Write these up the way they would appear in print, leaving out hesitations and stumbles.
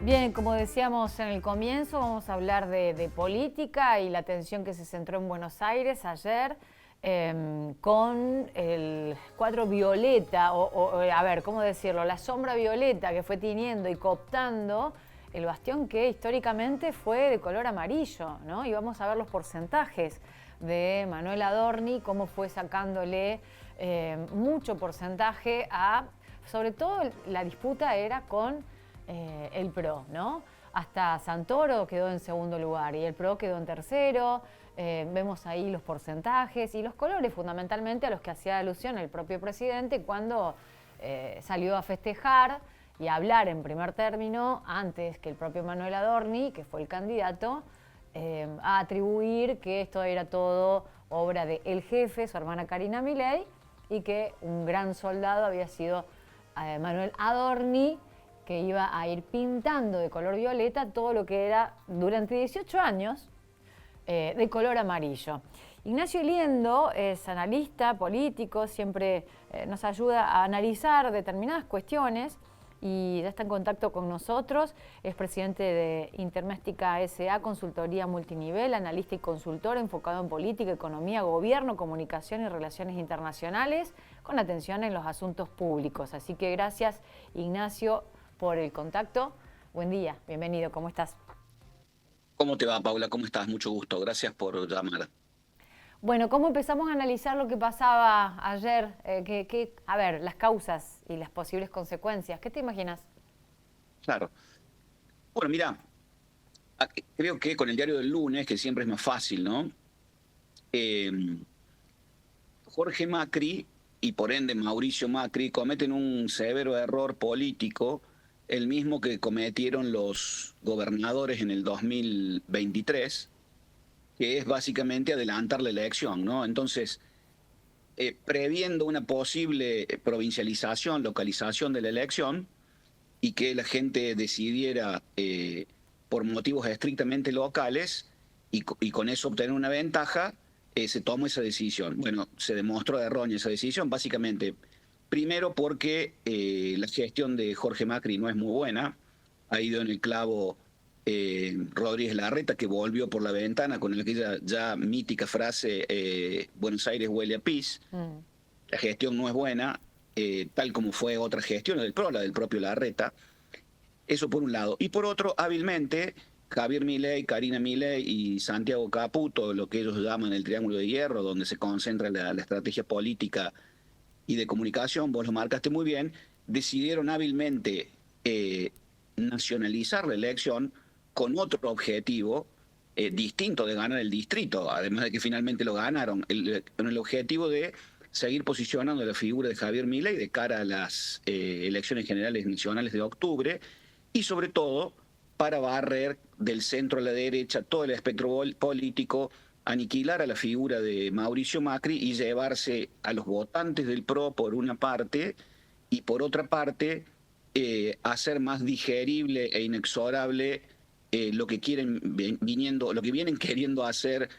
Bien, como decíamos en el comienzo, vamos a hablar de política y la atención que se centró en Buenos Aires ayer con el cuadro violeta, a ver, ¿cómo decirlo? La sombra violeta que fue tiñendo y cooptando el bastión que históricamente fue de color amarillo, ¿no? Y vamos a ver los porcentajes de Manuel Adorni, cómo fue sacándole mucho porcentaje a, sobre todo la disputa era con el PRO, ¿no? Hasta Santoro quedó en segundo lugar y el PRO quedó en tercero. Vemos ahí los porcentajes y los colores fundamentalmente a los que hacía alusión el propio presidente cuando salió a festejar y a hablar en primer término antes que el propio Manuel Adorni, que fue el candidato, a atribuir que esto era todo obra de el jefe, su hermana Karina Milei, y que un gran soldado había sido Manuel Adorni, que iba a ir pintando de color violeta todo lo que era durante 18 años de color amarillo. Ignacio Liendo es analista político, siempre nos ayuda a analizar determinadas cuestiones y ya está en contacto con nosotros. Es presidente de Interméstica S.A., consultoría multinivel, analista y consultor enfocado en política, economía, gobierno, comunicación y relaciones internacionales, con atención en los asuntos públicos. Así que gracias, Ignacio, por el contacto. Buen día, bienvenido, ¿cómo estás? ¿Cómo te va, Paula? ¿Cómo estás? Mucho gusto. Gracias por llamar. Bueno, ¿cómo empezamos a analizar lo que pasaba ayer? A ver, las causas y las posibles consecuencias. ¿Qué te imaginas? Claro. Bueno, mira, creo que con el diario del lunes, que siempre es más fácil, ¿no? Eh, Jorge Macri y por ende Mauricio Macri cometen un severo error político, el mismo que cometieron los gobernadores en el 2023, que es básicamente adelantar la elección, ¿no? Entonces, previendo una posible provincialización, localización de la elección, y que la gente decidiera por motivos estrictamente locales y con eso obtener una ventaja, se tomó esa decisión. Bueno, se demostró errónea esa decisión, básicamente, primero porque la gestión de Jorge Macri no es muy buena, ha ido en el clavo Rodríguez Larreta, que volvió por la ventana con aquella ya mítica frase, Buenos Aires huele a pis. La gestión no es buena, tal como fue otra gestión del PRO, la del propio Larreta. Eso por un lado. Y por otro, hábilmente, Javier Milei, Karina Milei y Santiago Caputo, lo que ellos llaman el Triángulo de Hierro, donde se concentra la estrategia política y de comunicación, vos lo marcaste muy bien, decidieron hábilmente nacionalizar la elección con otro objetivo distinto de ganar el distrito, además de que finalmente lo ganaron, con el objetivo de seguir posicionando la figura de Javier Milei de cara a las elecciones generales nacionales de octubre y sobre todo para barrer del centro a la derecha todo el espectro político, aniquilar a la figura de Mauricio Macri y llevarse a los votantes del PRO por una parte y por otra parte hacer más digerible e inexorable lo que quieren viniendo, lo que vienen queriendo hacer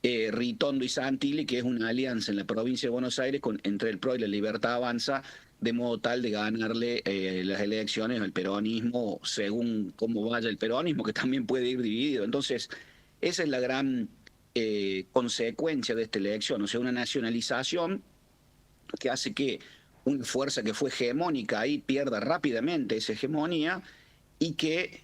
Ritondo y Santilli, que es una alianza en la provincia de Buenos Aires entre el PRO y la Libertad Avanza, de modo tal de ganarle las elecciones al peronismo según cómo vaya el peronismo, que también puede ir dividido. Entonces, esa es la gran consecuencia de esta elección, o sea, una nacionalización que hace que una fuerza que fue hegemónica ahí pierda rápidamente esa hegemonía y que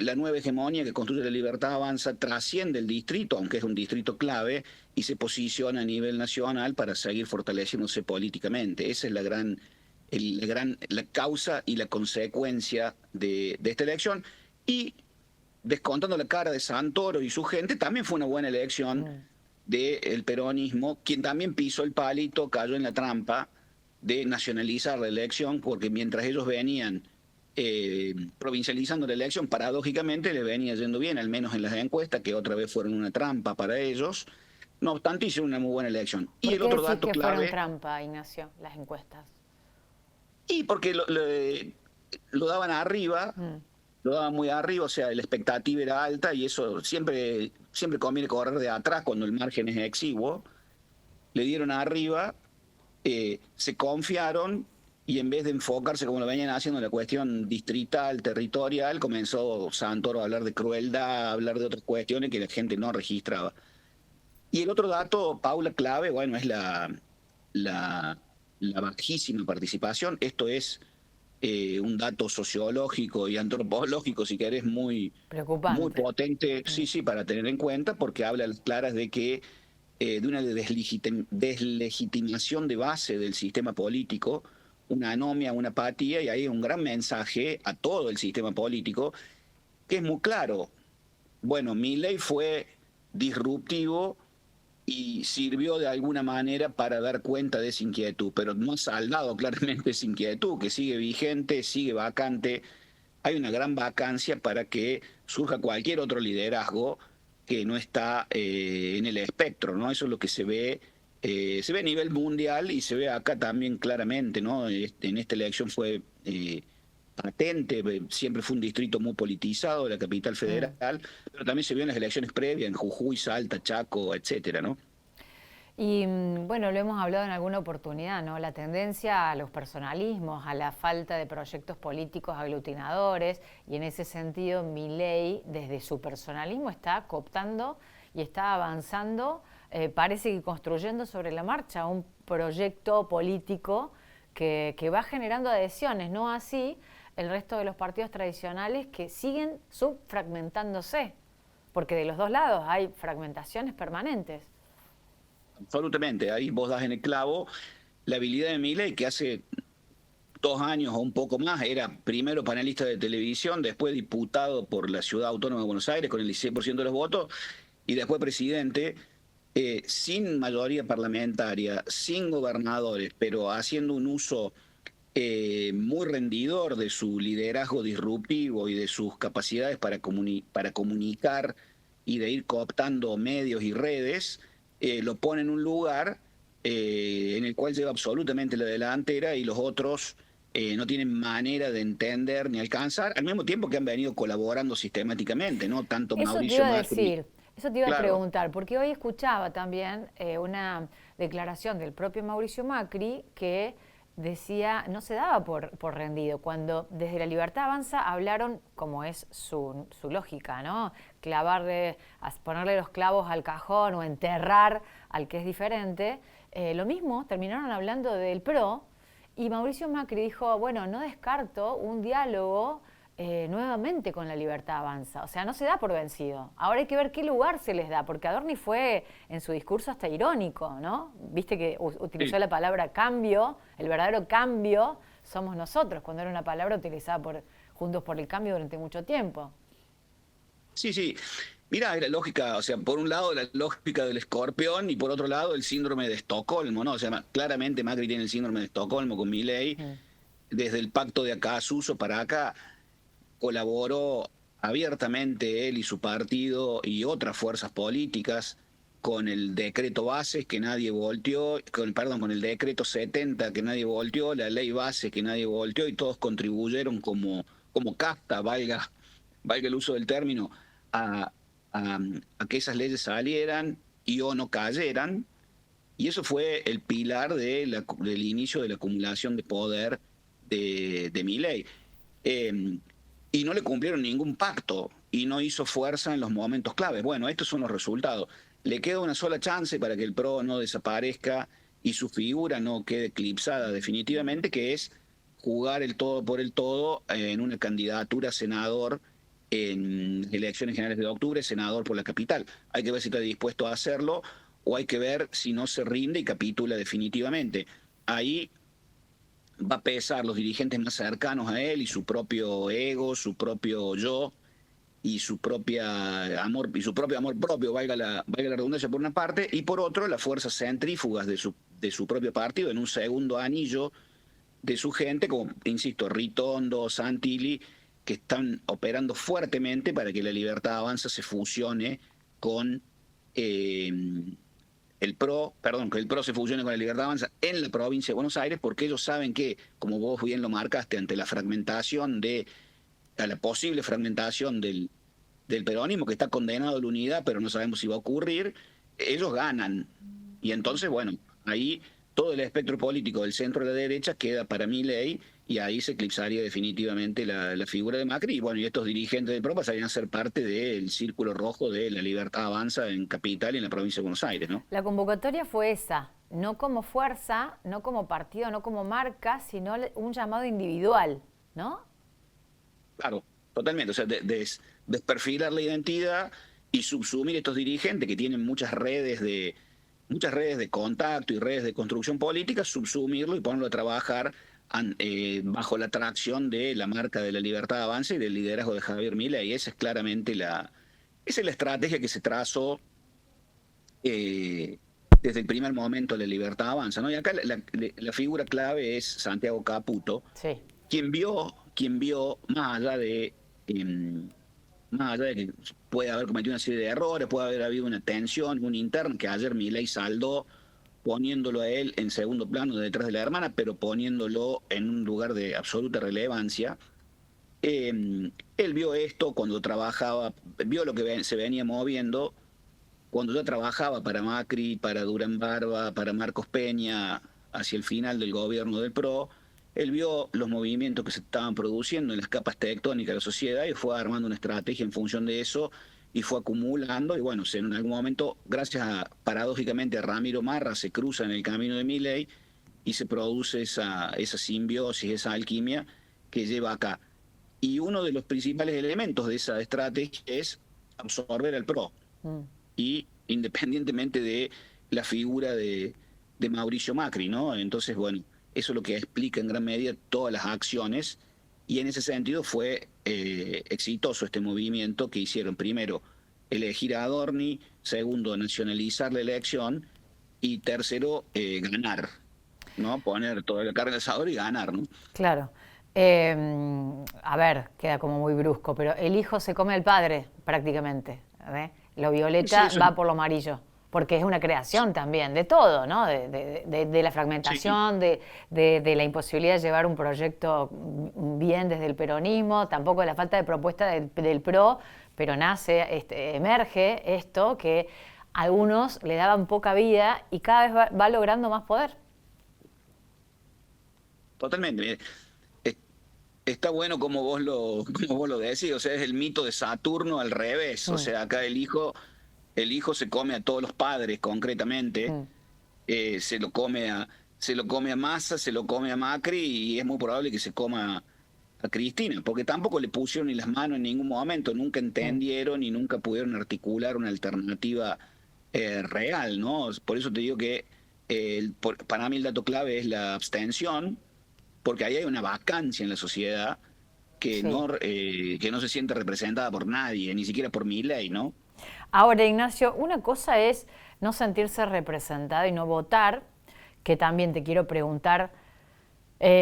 la nueva hegemonía que construye la Libertad Avanza trasciende el distrito, aunque es un distrito clave, y se posiciona a nivel nacional para seguir fortaleciéndose políticamente. Esa es la causa y la consecuencia de esta elección. Y descontando la cara de Santoro y su gente, también fue una buena elección del peronismo, quien también pisó el palito, cayó en la trampa de nacionalizar la elección, porque mientras ellos venían provincializando la elección, paradójicamente les venía yendo bien, al menos en las encuestas, que otra vez fueron una trampa para ellos. No obstante, hicieron una muy buena elección. Y ¿Por el qué otro decís dato que fueron clave, trampa, Ignacio, las encuestas? y porque lo daban arriba, lo daban muy arriba, o sea, la expectativa era alta y eso siempre conviene correr de atrás cuando el margen es exiguo. Le dieron arriba, se confiaron y en vez de enfocarse como lo venían haciendo en la cuestión distrital, territorial, comenzó Santoro a hablar de crueldad, a hablar de otras cuestiones que la gente no registraba. Y el otro dato, Paula, clave, bueno, es la, la bajísima participación. Esto es un dato sociológico y antropológico, si querés, muy Preocupante. potente, sí, sí, para tener en cuenta, porque habla a las claras de que de una deslegitimación de base del sistema político, una anomia, una apatía, y ahí un gran mensaje a todo el sistema político, que es muy claro. Bueno, Milei fue disruptivo y sirvió de alguna manera para dar cuenta de esa inquietud, pero no ha saldado claramente esa inquietud, que sigue vigente, sigue vacante. Hay una gran vacancia para que surja cualquier otro liderazgo que no está en el espectro, ¿no? Eso es lo que se ve a nivel mundial y se ve acá también claramente, ¿no? En esta elección fue patente, siempre fue un distrito muy politizado, la capital Mm. federal, pero también se vio en las elecciones previas, en Jujuy, Salta, Chaco, etcétera, ¿no? Y bueno, lo hemos hablado en alguna oportunidad, ¿no? La tendencia a los personalismos, a la falta de proyectos políticos aglutinadores, y en ese sentido Milei, desde su personalismo, está cooptando y está avanzando, parece que construyendo sobre la marcha un proyecto político que va generando adhesiones, no así el resto de los partidos tradicionales que siguen subfragmentándose, porque de los dos lados hay fragmentaciones permanentes. Absolutamente, ahí vos das en el clavo la habilidad de Milei, que hace 2 años o un poco más era primero panelista de televisión, después diputado por la Ciudad Autónoma de Buenos Aires con el 16% de los votos, y después presidente, sin mayoría parlamentaria, sin gobernadores, pero haciendo un uso muy rendidor de su liderazgo disruptivo y de sus capacidades para comunicar y de ir cooptando medios y redes, lo pone en un lugar en el cual lleva absolutamente la delantera y los otros no tienen manera de entender ni alcanzar, al mismo tiempo que han venido colaborando sistemáticamente, ¿no? Tanto Eso te Mauricio iba a Macri, decir, eso te iba a claro, preguntar, porque hoy escuchaba también una declaración del propio Mauricio Macri que decía, no se daba por rendido, cuando desde La Libertad Avanza hablaron, como es su lógica, ¿no? Clavarle, ponerle los clavos al cajón o enterrar al que es diferente. Lo mismo, terminaron hablando del PRO, y Mauricio Macri dijo, bueno, no descarto un diálogo nuevamente con La Libertad Avanza. O sea, no se da por vencido. Ahora hay que ver qué lugar se les da, porque Adorni fue en su discurso hasta irónico, ¿no? Viste que utilizó sí. la palabra cambio, el verdadero cambio somos nosotros, cuando era una palabra utilizada por Juntos por el Cambio durante mucho tiempo. Sí, sí. Mira, la lógica, o sea, por un lado la lógica del escorpión y por otro lado el síndrome de Estocolmo, ¿no? O sea, claramente Macri tiene el síndrome de Estocolmo con Milei. Mm. Desde el pacto de Acasuso para acá colaboró abiertamente él y su partido y otras fuerzas políticas con el decreto bases que nadie volteó, perdón, con el decreto 70 que nadie volteó, la ley base que nadie volteó y todos contribuyeron como casta, valga el uso del término, a, a, a que esas leyes salieran y o no cayeran. Y eso fue el pilar del inicio de la acumulación de poder de Milei. Eh, y no le cumplieron ningún pacto y no hizo fuerza en los momentos claves. Bueno, estos son los resultados. Le queda una sola chance para que el PRO no desaparezca y su figura no quede eclipsada definitivamente, que es jugar el todo por el todo en una candidatura a senador en elecciones generales de octubre, senador por la capital. Hay que ver si está dispuesto a hacerlo o hay que ver si no se rinde y capitula definitivamente. Ahí va a pesar los dirigentes más cercanos a él y su propio ego, su propio yo y su propio amor propio, valga la redundancia por una parte, y por otro las fuerzas centrífugas de su propio partido en un segundo anillo de su gente, como insisto, Ritondo, Santilli, que están operando fuertemente para que la Libertad Avanza se fusione con eh, que el PRO se fusione con la Libertad Avanza en la provincia de Buenos Aires, porque ellos saben que, como vos bien lo marcaste, ante la fragmentación a la posible fragmentación del peronismo, que está condenado a la unidad, pero no sabemos si va a ocurrir, ellos ganan. Y entonces, bueno, ahí todo el espectro político del centro a la derecha queda para Milei, y ahí se eclipsaría definitivamente la figura de Macri. Y bueno, y estos dirigentes del PRO pasarían a ser parte del círculo rojo de La Libertad Avanza en Capital y en la provincia de Buenos Aires, ¿no? La convocatoria fue esa, no como fuerza, no como partido, no como marca, sino un llamado individual, ¿no? Claro, totalmente. O sea, desperfilar la identidad y subsumir estos dirigentes que tienen muchas redes de contacto y redes de construcción política, subsumirlo y ponerlo a trabajar bajo la tracción de la marca de La Libertad Avanza y del liderazgo de Javier Milei. Y esa es claramente esa es la estrategia que se trazó eh, desde el primer momento de La Libertad Avanza, ¿no? Y acá la figura clave es Santiago Caputo, Sí. quien vio más allá de que puede haber cometido una serie de errores, puede haber habido una tensión, un interno que ayer Milei saldó poniéndolo a él en segundo plano detrás de la hermana, pero poniéndolo en un lugar de absoluta relevancia. Él vio esto cuando trabajaba, vio lo que se venía moviendo cuando ya trabajaba para Macri, para Durán Barba, para Marcos Peña, hacia el final del gobierno del PRO. Él vio los movimientos que se estaban produciendo en las capas tectónicas de la sociedad y fue armando una estrategia en función de eso y fue acumulando. Y bueno, en algún momento, paradójicamente, a Ramiro Marra se cruza en el camino de Milei y se produce esa simbiosis, esa alquimia que lleva acá. Y uno de los principales elementos de esa estrategia es absorber al PRO. Y independientemente de la figura de Mauricio Macri, ¿no? Entonces, bueno, eso es lo que explica en gran medida todas las acciones, y en ese sentido fue exitoso este movimiento que hicieron: primero, elegir a Adorni; segundo, nacionalizar la elección; y tercero, ganar, ¿no? Poner toda la carne en el asador y ganar, ¿no? Claro. A ver, queda como muy brusco, pero el hijo se come al padre, prácticamente. ¿Eh? Lo Sí, violeta eso, va por lo amarillo, porque es una creación también de todo, ¿no? De la sí, fragmentación, de la imposibilidad de llevar un proyecto bien desde el peronismo, tampoco de la falta de propuesta del PRO, pero emerge esto que algunos le daban poca vida y cada vez va logrando más poder. totalmente. Es- Está bueno como vos lo decís. O sea, es el mito de Saturno al revés. O Mm, sea, acá el hijo se come a todos los padres concretamente. mm. Se lo come a Massa, se lo come a Macri, y es muy probable que se coma a Cristina, porque tampoco le pusieron ni las manos en ningún momento, nunca Mm. entendieron y nunca pudieron articular una alternativa real, ¿no? Por eso te digo que para mí el dato clave es la abstención, porque ahí hay una vacancia en la sociedad Sí. que no se siente representada por nadie, ni siquiera por Milei, ¿no? Ahora, Ignacio, una cosa es no sentirse representado y no votar, que también te quiero preguntar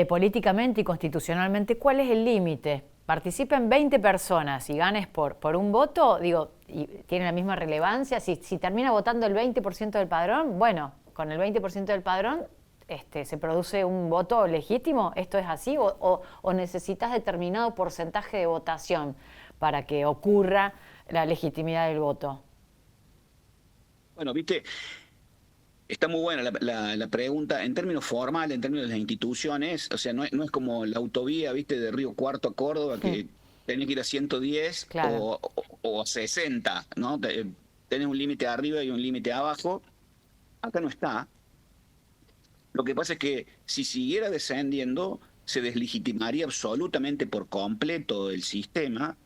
políticamente y constitucionalmente, ¿cuál es el límite? Participen 20 personas y ganes por un voto, digo, y tiene la misma relevancia. Si termina votando el 20% del padrón, bueno, con el 20% del padrón se produce un voto legítimo. ¿Esto es así? ¿O necesitas determinado porcentaje de votación para que ocurra la legitimidad del voto? Bueno, viste, está muy buena la pregunta. En términos formales, en términos de las instituciones, o sea, no es como la autovía, viste, de Río Cuarto a Córdoba, que tenés que ir a 110 Claro. o a 60, ¿no? Tenés un límite arriba y un límite abajo. Acá no está. Lo que pasa es que si siguiera descendiendo, se deslegitimaría absolutamente por completo el sistema,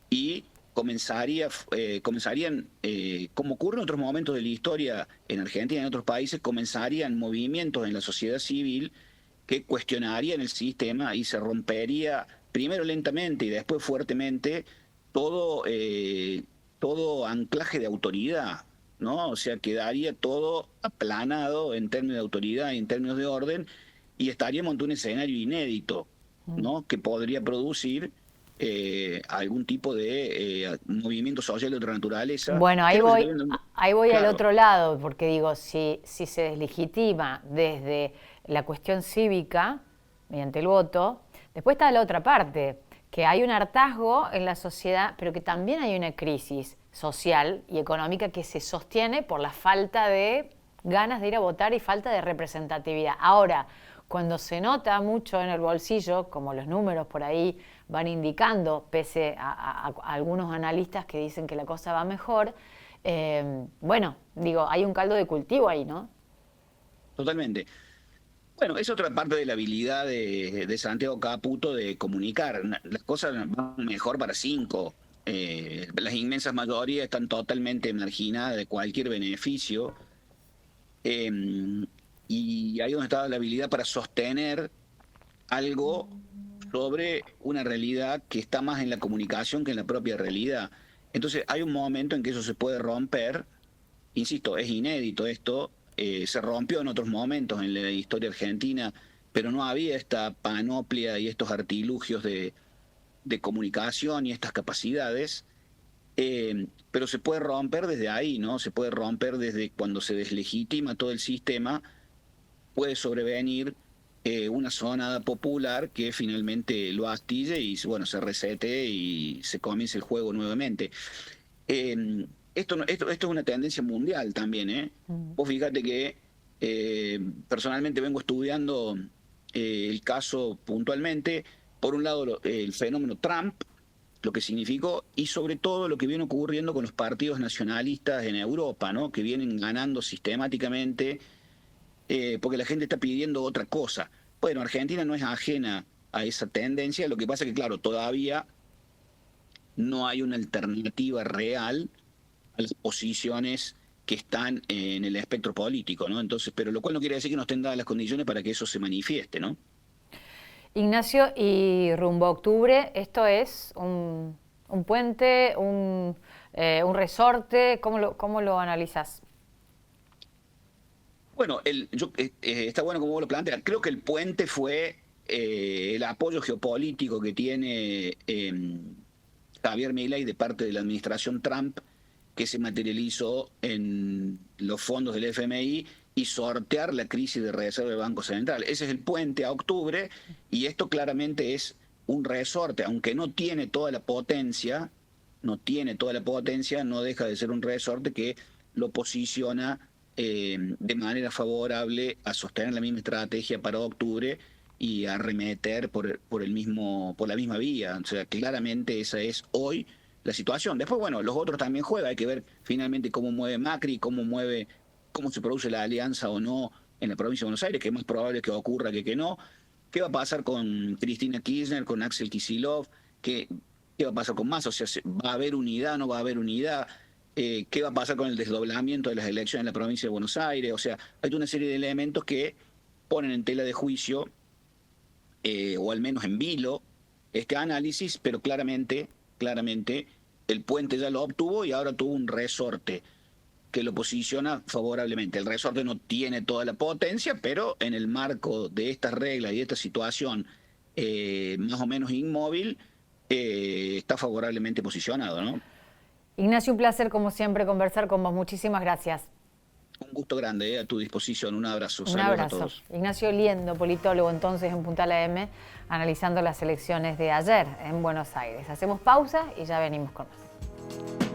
y comenzarían, como ocurre en otros momentos de la historia en Argentina y en otros países, comenzarían movimientos en la sociedad civil que cuestionarían el sistema, y se rompería primero lentamente y después fuertemente todo anclaje de autoridad, ¿no? O sea, quedaría todo aplanado en términos de autoridad y en términos de orden, y estaríamos ante un escenario inédito, ¿no? Que podría producir algún tipo de movimiento social de otra naturaleza, Bueno, que ahí es lo que se voy, está viendo. ahí voy al Claro, otro lado, porque digo, si se deslegitima desde la cuestión cívica, mediante el voto, después está la otra parte, que hay un hartazgo en la sociedad, pero que también hay una crisis social y económica que se sostiene por la falta de ganas de ir a votar y falta de representatividad. Ahora, cuando se nota mucho en el bolsillo, como los números por ahí van indicando, pese a algunos analistas que dicen que la cosa va mejor, bueno, digo, hay un caldo de cultivo ahí, ¿no? Totalmente. Bueno, es otra parte de la habilidad de Santiago Caputo de comunicar. Las cosas van mejor para 5. Las inmensas mayorías están totalmente marginadas de cualquier beneficio. Eh, y ahí donde está la habilidad para sostener algo sobre una realidad que está más en la comunicación que en la propia realidad. Entonces hay un momento en que eso se puede romper. Insisto, es inédito esto, se rompió en otros momentos en la historia argentina, pero no había esta panoplia y estos artilugios de comunicación y estas capacidades, pero se puede romper desde ahí, ¿no? Se puede romper desde cuando se deslegitima todo el sistema, puede sobrevenir una zona popular que finalmente lo astille y bueno, se resete y se comience el juego nuevamente. Esto es una tendencia mundial también, ¿eh? Vos fíjate que personalmente vengo estudiando el caso puntualmente, por un lado el fenómeno Trump, lo que significó, y sobre todo lo que viene ocurriendo con los partidos nacionalistas en Europa, ¿no? Que vienen ganando sistemáticamente porque la gente está pidiendo otra cosa. Bueno, Argentina no es ajena a esa tendencia, lo que pasa es que, claro, todavía no hay una alternativa real a las posiciones que están en el espectro político, ¿no? Entonces, pero lo cual no quiere decir que no estén dadas las condiciones para que eso se manifieste, ¿no? Ignacio, y rumbo a octubre, ¿esto es un puente, un resorte? ¿Cómo lo analizás? Bueno, está bueno como vos lo planteas. Creo que el puente fue el apoyo geopolítico que tiene Javier Milei de parte de la administración Trump, que se materializó en los fondos del FMI y sortear la crisis de reserva del Banco Central. Ese es el puente a octubre y esto claramente es un resorte, aunque no tiene toda la potencia, no deja de ser un resorte que lo posiciona de manera favorable a sostener la misma estrategia para octubre y a arremeter por la misma vía. O sea, claramente esa es hoy la situación. Después, bueno, los otros también juegan, hay que ver finalmente cómo mueve Macri, cómo se produce la alianza o no en la provincia de Buenos Aires, que es más probable que ocurra que no. ¿Qué va a pasar con Cristina Kirchner, con Axel Kicillof? ¿Qué va a pasar con Massa? O sea, ¿va a haber unidad, no va a haber unidad? ¿Qué va a pasar con el desdoblamiento de las elecciones en la provincia de Buenos Aires? O sea, hay una serie de elementos que ponen en tela de juicio, o al menos en vilo, este análisis, pero claramente, el puente ya lo obtuvo y ahora tuvo un resorte que lo posiciona favorablemente. El resorte no tiene toda la potencia, pero en el marco de estas reglas y de esta situación más o menos inmóvil, está favorablemente posicionado, ¿no? Ignacio, un placer como siempre conversar con vos. Muchísimas gracias. Un gusto grande, a tu disposición. Un abrazo. Un Saludos abrazo. a todos. Ignacio Liendo, politólogo entonces en Punta La M, analizando las elecciones de ayer en Buenos Aires. Hacemos pausa y ya venimos con más.